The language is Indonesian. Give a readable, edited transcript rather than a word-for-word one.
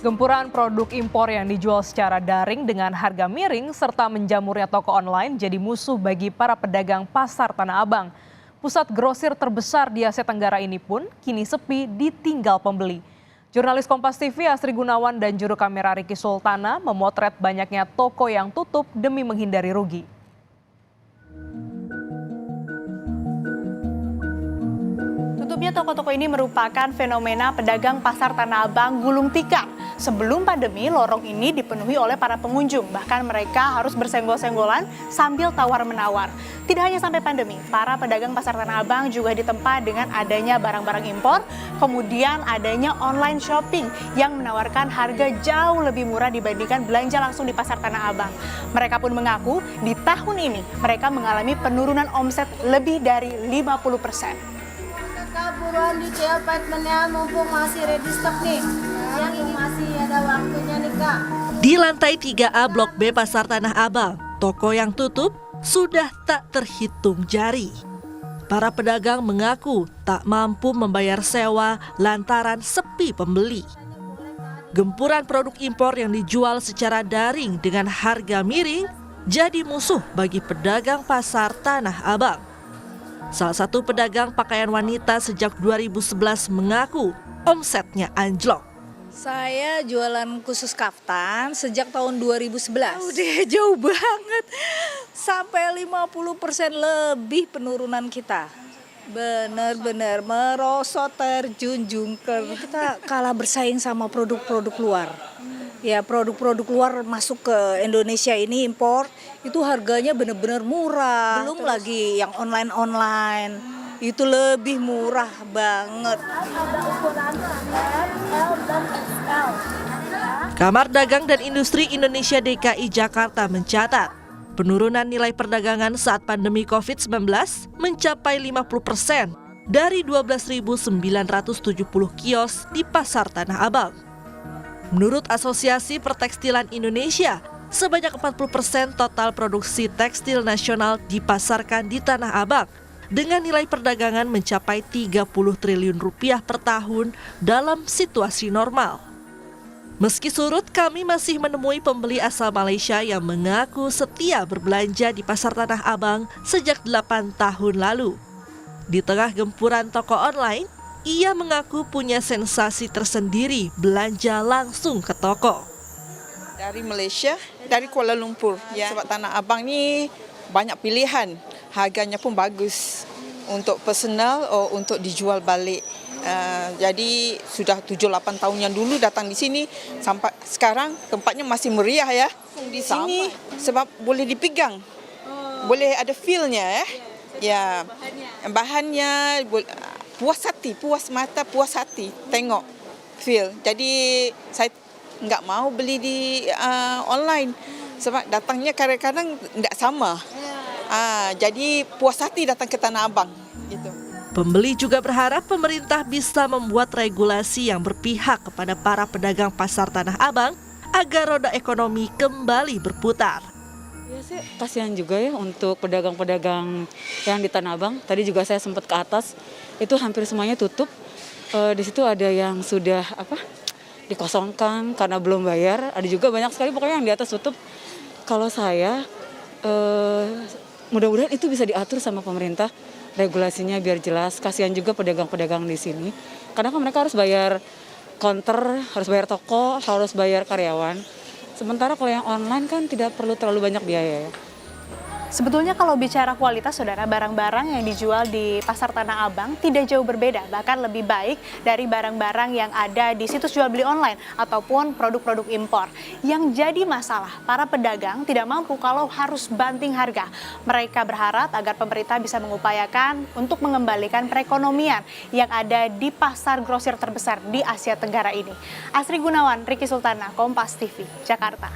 Gempuran produk impor yang dijual secara daring dengan harga miring serta menjamurnya toko online jadi musuh bagi para pedagang pasar Tanah Abang. Pusat grosir terbesar di Asia Tenggara ini pun kini sepi ditinggal pembeli. Jurnalis Kompas TV Astri Gunawan dan juru kamera Ricky Sultana memotret banyaknya toko yang tutup demi menghindari rugi. Tutupnya toko-toko ini merupakan fenomena pedagang pasar Tanah Abang gulung tikar. Sebelum pandemi, lorong ini dipenuhi oleh para pengunjung. Bahkan mereka harus bersenggol-senggolan sambil tawar-menawar. Tidak hanya sampai pandemi, para pedagang pasar Tanah Abang juga ditempa dengan adanya barang-barang impor, kemudian adanya online shopping yang menawarkan harga jauh lebih murah dibandingkan belanja langsung di pasar Tanah Abang. Mereka pun mengaku di tahun ini mereka mengalami penurunan omset lebih dari 50%. Buruan di apartemennya mumpung masih ready stock nih. Yang ini masih ada waktunya nih Kak. Di lantai 3A Blok B Pasar Tanah Abang, toko yang tutup sudah tak terhitung jari. Para pedagang mengaku tak mampu membayar sewa lantaran sepi pembeli. Gempuran produk impor yang dijual secara daring dengan harga miring jadi musuh bagi pedagang pasar Tanah Abang. Salah satu pedagang pakaian wanita sejak 2011 mengaku omsetnya anjlok. Saya jualan khusus kaftan sejak tahun 2011. Udah jauh banget, sampai 50% lebih penurunan kita. Benar-benar merosot terjun kita kalah bersaing sama produk-produk luar. Ya produk-produk luar masuk ke Indonesia ini impor itu harganya benar-benar murah. Belum lagi yang online itu lebih murah banget. Kamar Dagang dan Industri Indonesia DKI Jakarta mencatat penurunan nilai perdagangan saat pandemi COVID-19 mencapai 50% dari 12.970 kios di Pasar Tanah Abang. Menurut Asosiasi Pertekstilan Indonesia, sebanyak 40% total produksi tekstil nasional dipasarkan di Tanah Abang dengan nilai perdagangan mencapai 30 triliun rupiah per tahun dalam situasi normal. Meski surut, kami masih menemui pembeli asal Malaysia yang mengaku setia berbelanja di Pasar Tanah Abang sejak 8 tahun lalu. Di tengah gempuran toko online, ia mengaku punya sensasi tersendiri belanja langsung ke toko. Dari Malaysia, dari Kuala Lumpur. Ya. Sebab Tanah Abang ni banyak pilihan, harganya pun bagus untuk personal atau untuk dijual balik. Jadi sudah 7-8 tahun yang dulu datang di sini sampai sekarang tempatnya masih meriah ya. Di sini sebab boleh dipegang, boleh ada feel-nya ya. Bahannya puas hati, puas mata, puas hati tengok feel. Jadi saya enggak mau beli di online sebab datangnya kadang-kadang enggak sama. Jadi puas hati datang ke Tanah Abang gitu. Pembeli juga berharap pemerintah bisa membuat regulasi yang berpihak kepada para pedagang pasar Tanah Abang agar roda ekonomi kembali berputar. Ya sih, kasihan juga ya untuk pedagang-pedagang yang di Tanah Abang. Tadi juga saya sempat ke atas, itu hampir semuanya tutup. Di situ ada yang sudah dikosongkan karena belum bayar. Ada juga banyak sekali pokoknya yang di atas tutup. Kalau saya mudah-mudahan itu bisa diatur sama pemerintah. Regulasinya biar jelas, kasihan juga pedagang-pedagang di sini. Karena kan mereka harus bayar konter, harus bayar toko, harus bayar karyawan. Sementara kalau yang online kan tidak perlu terlalu banyak biaya ya. Sebetulnya kalau bicara kualitas, saudara, barang-barang yang dijual di Pasar Tanah Abang tidak jauh berbeda, bahkan lebih baik dari barang-barang yang ada di situs jual beli online ataupun produk-produk impor. Yang jadi masalah, para pedagang tidak mampu kalau harus banting harga. Mereka berharap agar pemerintah bisa mengupayakan untuk mengembalikan perekonomian yang ada di pasar grosir terbesar di Asia Tenggara ini. Astri Gunawan, Ricky Sultana, Kompas TV, Jakarta.